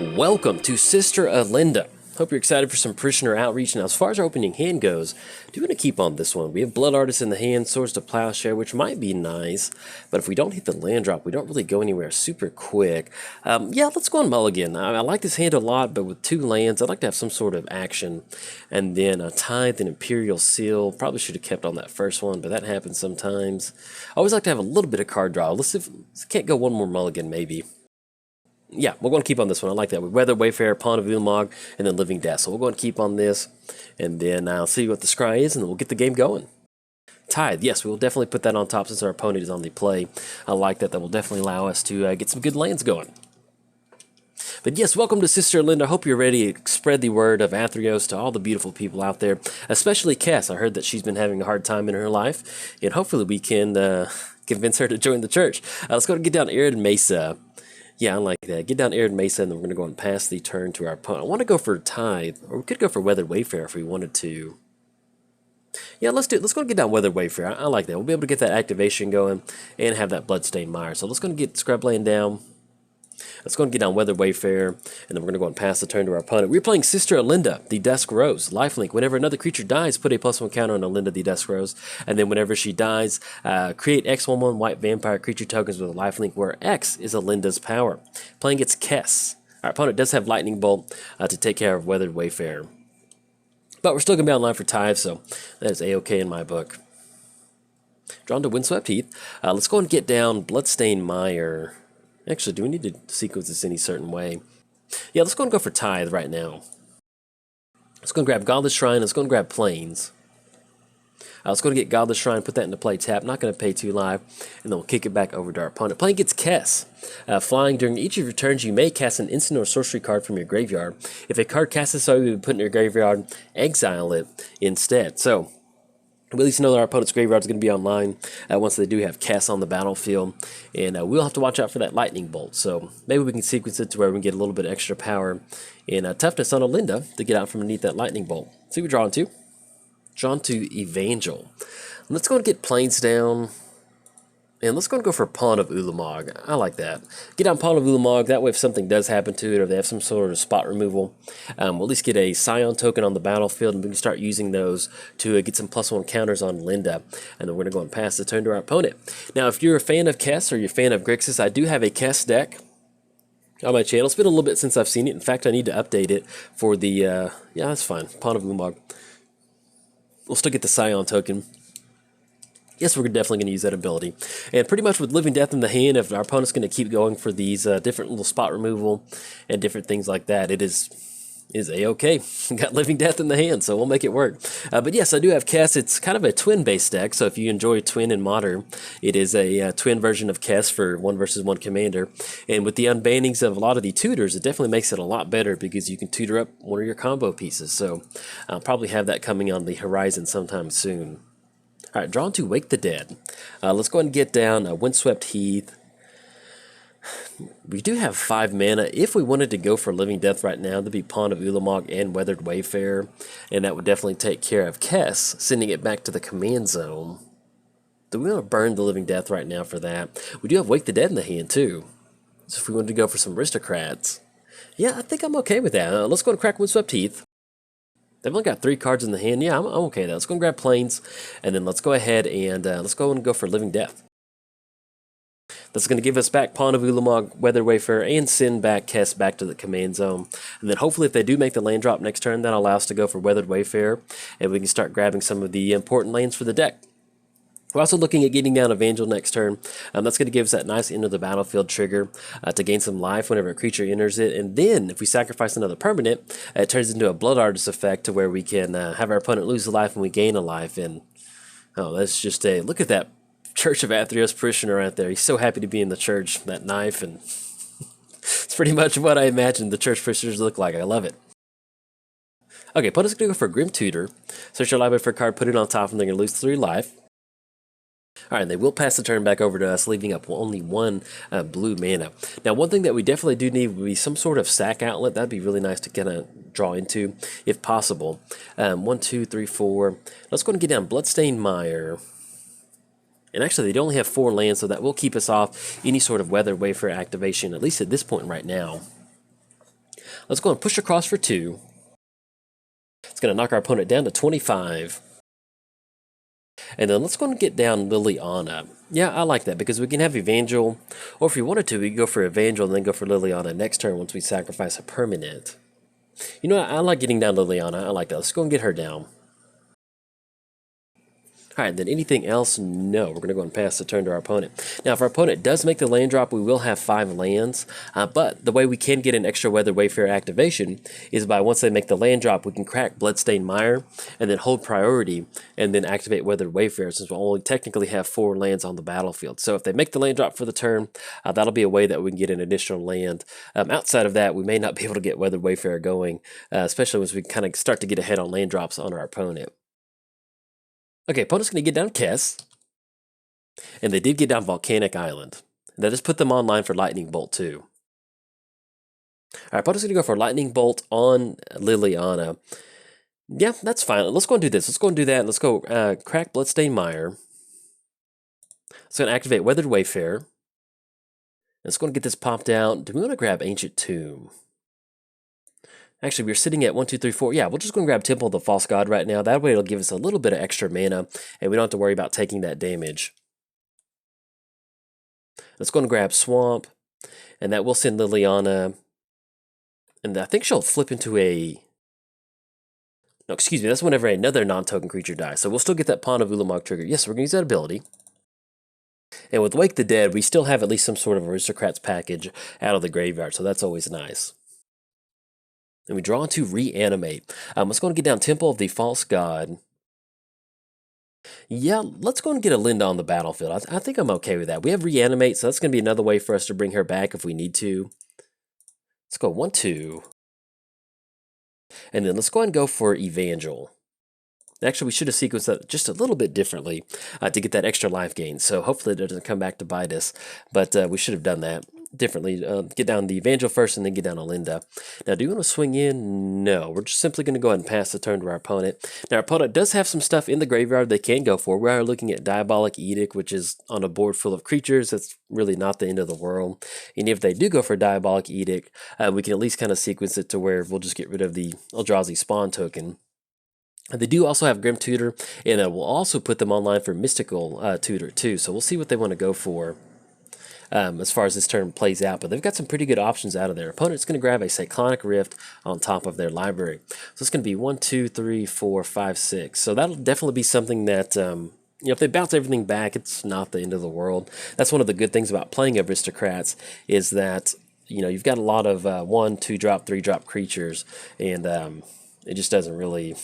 Welcome to Sister Elenda. Hope you're excited for some Parishioner outreach. Now, as far as our opening hand goes, do want to keep on this one. We have Blood Artist in the hand, Swords to Plowshare, which might be nice, but if we don't hit the land drop, we don't really go anywhere super quick. Yeah, let's go on Mulligan. I like this hand a lot, but with two lands, I'd like to have some sort of action. And then a Tithe and Imperial Seal. Probably should have kept on that first one, but that happens sometimes. I always like to have a little bit of card draw. Let's see if can't go one more Mulligan, maybe. Yeah, we're going to keep on this one. I like that. We Weather, Wayfarer, Pawn of Ulamog, and then Living Death. So we're going to keep on this, and then I'll see what the scry is, and then we'll get the game going. Tithe, yes, we will definitely put that on top since our opponent is on the play. I like that. That will definitely allow us to get some good lands going. But yes, welcome to Sister Elenda. I hope you're ready to spread the word of Athreos to all the beautiful people out there, especially Kess. I heard that she's been having a hard time in her life, and hopefully we can convince her to join the church. Let's go and get down Arid Mesa. Yeah, I like that. Get down Arid Mesa, and then we're going to go and pass the turn to our opponent. I want to go for Tithe, or we could go for Weathered Wayfarer if we wanted to. Yeah, let's do it. Let's go and get down Weathered Wayfarer. I like that. We'll be able to get that activation going and have that Bloodstained Mire. So let's go and get Scrubland down. Let's go and get down Weathered Wayfarer, and then we're going to go and pass the turn to our opponent. We're playing Sister Elenda, the Dusk Rose. Lifelink. Whenever another creature dies, put a +1 counter on Elenda, the Dusk Rose. And then whenever she dies, create X/1/1 white vampire creature tokens with a lifelink where X is Elenda's power. Playing its Kess. Our opponent does have Lightning Bolt to take care of Weathered Wayfarer. But we're still going to be online for Tithe, so that is A-OK in my book. Drawn to Windswept Heath. Let's go and get down Bloodstained Mire. Actually, do we need to sequence this any certain way? Yeah, let's go and go for Tithe right now. Let's go and grab Godless Shrine. Let's go and grab Plains. Let's go and get Godless Shrine, put that into play tap. Not going to pay 2 live, and then we'll kick it back over to our opponent. Playing gets Kess. Flying during each of your turns, you may cast an instant or sorcery card from your graveyard. If a card cast this way, we would put in your graveyard, exile it instead. So, we at least know that our opponent's graveyard is going to be online once they do have Kess on the battlefield. And we'll have to watch out for that Lightning Bolt. So maybe we can sequence it to where we can get a little bit extra power and toughness on Elenda to get out from underneath that Lightning Bolt. See what we're drawn to? Drawn to Evangel. Let's go and get Plains down. And let's go and go for Pawn of Ulamog. I like that. Get down Pawn of Ulamog. That way if something does happen to it or they have some sort of spot removal, we'll at least get a Scion token on the battlefield, and we can start using those to get some +1 counters on Linda. And then we're going to go and pass the turn to our opponent. Now, if you're a fan of Kess or you're a fan of Grixis, I do have a Kess deck on my channel. It's been a little bit since I've seen it. In fact, I need to update it for the... yeah, that's fine. Pawn of Ulamog. We'll still get the Scion token. Yes, we're definitely going to use that ability. And pretty much with Living Death in the hand, if our opponent's going to keep going for these different little spot removal and different things like that, it is A-OK. Got Living Death in the hand, so we'll make it work. But yes, I do have Kess. It's kind of a twin-based deck, so if you enjoy Twin and Modern, it is a twin version of Kess for 1-versus-1 commander. And with the unbannings of a lot of the tutors, it definitely makes it a lot better because you can tutor up one of your combo pieces. So I'll probably have that coming on the horizon sometime soon. All right, drawn to Wake the Dead. Let's go ahead and get down Windswept Heath. We do have 5 mana. If we wanted to go for Living Death right now, that'd be Pawn of Ulamog and Weathered Wayfarer, and that would definitely take care of Kess, sending it back to the command zone. Do we want to burn the Living Death right now for that? We do have Wake the Dead in the hand, too. So if we wanted to go for some Aristocrats. Yeah, I think I'm okay with that. Let's go and crack Windswept Heath. They've only got 3 cards in the hand. Yeah, I'm okay with that. Let's go and grab Plains, and then let's go ahead and let's go for Living Death. That's going to give us back Pawn of Ulamog, Weathered Wayfarer, and send back Kess back to the command zone. And then hopefully if they do make the land drop next turn, that'll allow us to go for Weathered Wayfarer, and we can start grabbing some of the important lands for the deck. We're also looking at getting down Evangel next turn. That's going to give us that nice end of the battlefield trigger to gain some life whenever a creature enters it. And then, if we sacrifice another permanent, it turns into a Blood Artist effect to where we can have our opponent lose a life and we gain a life. And, oh, that's just a... Look at that Church of Athreos Parishioner right there. He's so happy to be in the church, that knife. And it's pretty much what I imagined the church parishioners look like. I love it. Okay, opponent's going to go for Grim Tutor. Search your library for a card, put it on top, and they're going to lose 3 life. Alright, and they will pass the turn back over to us, leaving up only 1 blue mana. Now, one thing that we definitely do need would be some sort of sack outlet. That'd be really nice to kind of draw into, if possible. 1, 2, 3, 4. Let's go and get down Bloodstained Mire. And actually, they only have 4 lands, so that will keep us off any sort of Weathered Wayfarer activation, at least at this point right now. Let's go and push across for 2. It's going to knock our opponent down to 25. And then let's go and get down Liliana. Yeah, I like that because we can have Evangel, or if we wanted to, we can go for Evangel and then go for Liliana next turn once we sacrifice a permanent. You know what? I like getting down Liliana. I like that. Let's go and get her down. Alright, then anything else? No. We're going to go and pass the turn to our opponent. Now, if our opponent does make the land drop, we will have 5 lands. But the way we can get an extra Weathered Wayfarer activation is by once they make the land drop, we can crack Bloodstained Mire and then hold priority and then activate Weathered Wayfarer since we'll only technically have 4 lands on the battlefield. So if they make the land drop for the turn, that'll be a way that we can get an additional land. Outside of that, we may not be able to get Weathered Wayfarer going, especially once we kind of start to get ahead on land drops on our opponent. Okay, opponent's going to get down Kess, and they did get down Volcanic Island. That just put them online for Lightning Bolt too. Alright, opponent's going to go for Lightning Bolt on Liliana. Yeah, that's fine. Let's go and do this. Let's go and do that. Let's go crack Bloodstained Mire. It's going to activate Weathered Wayfarer. Let's go and get this popped out. Do we want to grab Ancient Tomb? Actually, we're sitting at 1, 2, 3, 4. Yeah, we'll just go and grab Temple of the False God right now. That way it'll give us a little bit of extra mana, and we don't have to worry about taking that damage. Let's go and grab Swamp, and that will send Liliana. And I think she'll flip into a... No, excuse me, that's whenever another non-token creature dies. So we'll still get that Pawn of Ulamog trigger. Yes, we're going to use that ability. And with Wake the Dead, we still have at least some sort of Aristocrats package out of the graveyard, so that's always nice. And we draw into Reanimate. Let's go and get down Temple of the False God. Yeah, let's go and get Elenda on the battlefield. I think I'm okay with that. We have Reanimate, so that's going to be another way for us to bring her back if we need to. Let's go 1, 2. And then let's go and go for Evangel. Actually, we should have sequenced that just a little bit differently to get that extra life gain. So hopefully it doesn't come back to bite us. But we should have done that differently. Get down the Evangel first and then get down Elenda. Now, do you want to swing in? No. We're just simply going to go ahead and pass the turn to our opponent. Now, our opponent does have some stuff in the graveyard they can go for. We are looking at Diabolic Edict, which is on a board full of creatures. That's really not the end of the world. And if they do go for Diabolic Edict, we can at least kind of sequence it to where we'll just get rid of the Eldrazi Spawn token. They do also have Grim Tutor, and we'll also put them online for Mystical Tutor too. So we'll see what they want to go for as far as this turn plays out. But they've got some pretty good options out of there. Opponent's going to grab a Cyclonic Rift on top of their library. So it's going to be 1, 2, 3, 4, 5, 6. So that'll definitely be something that... if they bounce everything back, it's not the end of the world. That's one of the good things about playing Aristocrats is that, you've got a lot of 1, 2 drop, 3 drop creatures, and it just doesn't really...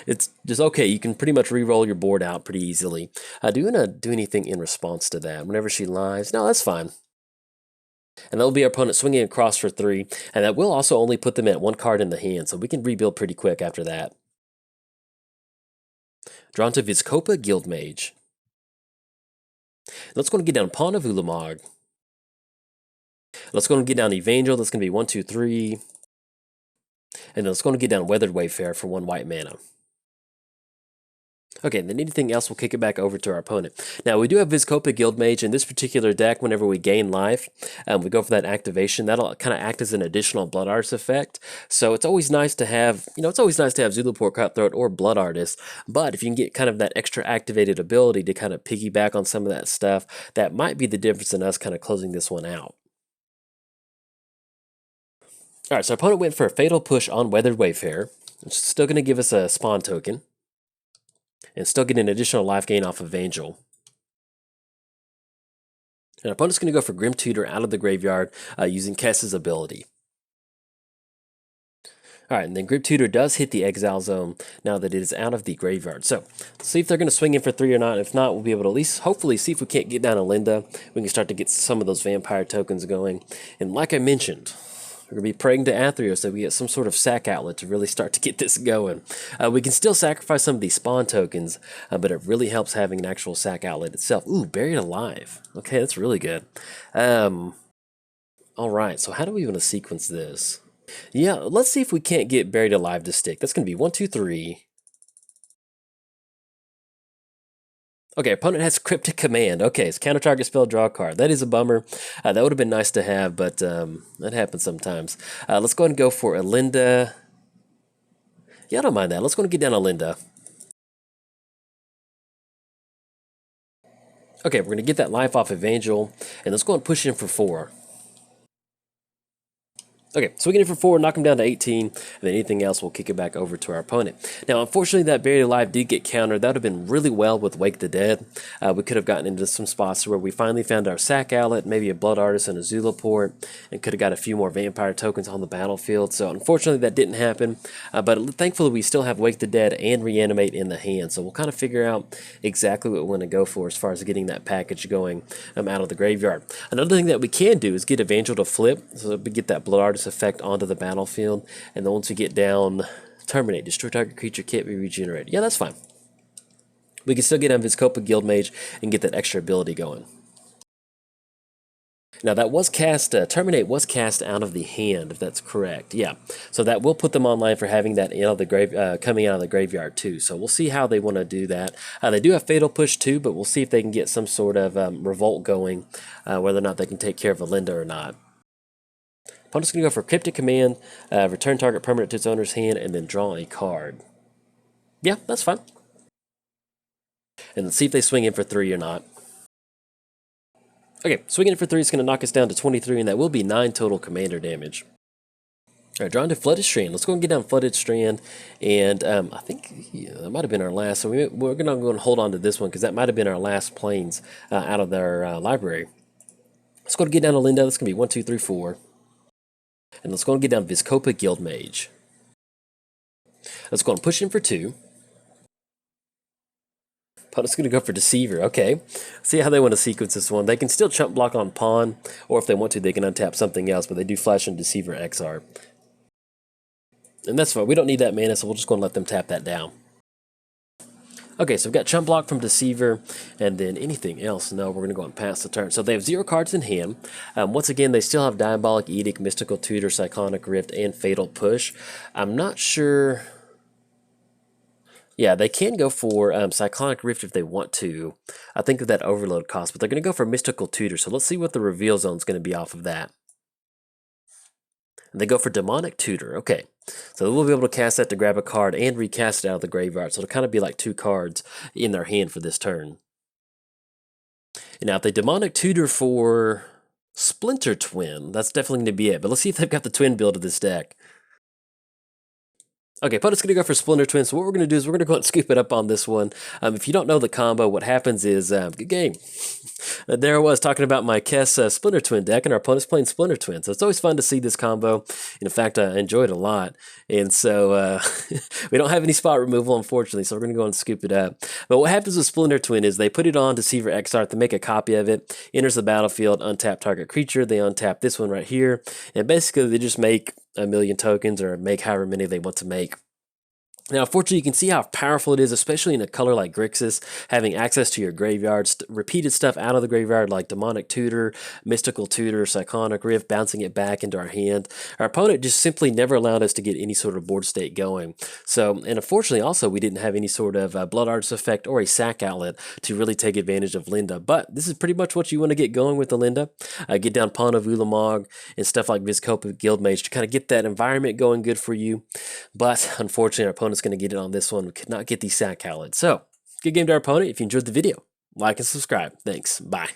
It's just okay. You can pretty much re-roll your board out pretty easily. Do you want to do anything in response to that? Whenever she lies? No, that's fine. And that'll be our opponent swinging across for 3. And that will also only put them at 1 card in the hand. So we can rebuild pretty quick after that. Drawn to Vizkopa Guild Mage. Let's go and get down Pawn of Ulamog. Let's go and get down Evangel. That's going to be 1, 2, 3. And then let's go and get down Weathered Wayfarer for 1 white mana. Okay, and then anything else, we'll kick it back over to our opponent. Now, we do have Vizkopa Guild Mage in this particular deck. Whenever we gain life, we go for that activation. That'll kind of act as an additional Blood Artist effect. So it's always nice to have, Zulaport Cutthroat or Blood Artist. But if you can get kind of that extra activated ability to kind of piggyback on some of that stuff, that might be the difference in us kind of closing this one out. Alright, so our opponent went for a Fatal Push on Weathered Wayfarer. It's still going to give us a Spawn token. And still get an additional life gain off of Evangel. And our opponent's going to go for Grim Tutor out of the graveyard using Kess's ability. Alright, and then Grim Tutor does hit the Exile Zone now that it is out of the graveyard. So, let's see if they're going to swing in for 3 or not. If not, we'll be able to at least, hopefully, see if we can't get down Elenda. We can start to get some of those Vampire tokens going. And like I mentioned... we're going to be praying to Athreos that we get some sort of sack outlet to really start to get this going. We can still sacrifice some of these spawn tokens, but it really helps having an actual sack outlet itself. Ooh, Buried Alive. Okay, that's really good. Alright, so how do we want to sequence this? Yeah, let's see if we can't get Buried Alive to stick. That's going to be 1, 2, 3. Okay, opponent has Cryptic Command. Okay, it's counter target spell, draw a card. That is a bummer. That would have been nice to have, but that happens sometimes. Let's go ahead and go for Elenda. Yeah, I don't mind that. Let's go ahead and get down Elenda. Okay, we're going to get that life off Evangel, and let's go and push in for 4. Okay, so we get it for 4, knock him down to 18, and then anything else we'll kick it back over to our opponent. Now, unfortunately, that Buried Alive did get countered. That would have been really well with Wake the Dead. We could have gotten into some spots where we finally found our Sack Outlet, maybe a Blood Artist and a Zula port, and could have got a few more Vampire tokens on the battlefield. So, unfortunately, that didn't happen. But thankfully, we still have Wake the Dead and Reanimate in the hand. So, we'll kind of figure out exactly what we want to go for as far as getting that package going out of the graveyard. Another thing that we can do is get Evangel to flip, so we get that Blood Artist effect onto the battlefield, and then once we get down, terminate, destroy target creature can't be regenerated. Yeah, that's fine. We can still get on Vizkopa Guild Mage and get that extra ability going. Now that was cast, terminate was cast out of the hand, if that's correct. Yeah, so that will put them online for having that out of the grave, coming out of the graveyard too. So we'll see how they want to do that. They do have Fatal Push too, but we'll see if they can get some sort of revolt going, whether or not they can take care of Elenda or not. I'm just going to go for Cryptic Command, return target permanent to its owner's hand, and then draw a card. Yeah, that's fine. And let's see if they swing in for 3 or not. Okay, swinging in for 3 is going to knock us down to 23, and that will be 9 total commander damage. Alright, drawing to Flooded Strand. Let's go and get down Flooded Strand, and I think that might have been our last, so we're going to go and hold on to this one, because that might have been our last planes out of their library. Let's go and get down Elenda. That's going to be 1, 2, 3, 4. And let's go and get down Vizkopa Guild Mage. Let's go and push in for 2. Opponent's going to go for Deceiver. Okay. See how they want to sequence this one. They can still chump block on Pawn, or if they want to, they can untap something else, but they do flash in Deceiver XR. And that's fine. We don't need that mana, so we'll just go and let them tap that down. Okay, so we've got Chump Block from Deceiver, and then anything else? No, we're going to go and pass the turn. So they have 0 cards in hand. Once again, they still have Diabolic Edict, Mystical Tutor, Cyclonic Rift, and Fatal Push. I'm not sure. Yeah, they can go for Cyclonic Rift if they want to. I think of that overload cost, but they're going to go for Mystical Tutor. So let's see what the reveal zone is going to be off of that. And they go for Demonic Tutor. Okay, so we'll be able to cast that to grab a card and recast it out of the graveyard. So it'll kind of be like 2 cards in their hand for this turn. And now if they Demonic Tutor for Splinter Twin, that's definitely going to be it. But let's see if they've got the twin build of this deck. Okay, opponent's going to go for Splinter Twin, so what we're going to do is we're going to go and scoop it up on this one. If you don't know the combo, what happens is, good game. There I was talking about my Kess Splinter Twin deck, and our opponent's playing Splinter Twin, so it's always fun to see this combo. And in fact, I enjoyed it a lot. And so we don't have any spot removal, unfortunately, so we're going to go and scoop it up. But what happens with Splinter Twin is they put it on Deceiver XR to make a copy of it, enters the battlefield, untap target creature, they untap this one right here, and basically they just make a million tokens or make however many they want to make. Now, unfortunately, you can see how powerful it is, especially in a color like Grixis, having access to your graveyard, repeated stuff out of the graveyard like Demonic Tutor, Mystical Tutor, Cyclonic Rift, bouncing it back into our hand. Our opponent just simply never allowed us to get any sort of board state going. So, and unfortunately, also, we didn't have any sort of Blood Artist effect or a Sack Outlet to really take advantage of Elenda. But this is pretty much what you want to get going with Elenda. Get down Pawn of Ulamog and stuff like Vizkopa Guild Mage to kind of get that environment going good for you. But unfortunately, our opponent's going to get it on this one. We could not get the Sack Outlet. So, good game to our opponent. If you enjoyed the video, like and subscribe. Thanks. Bye.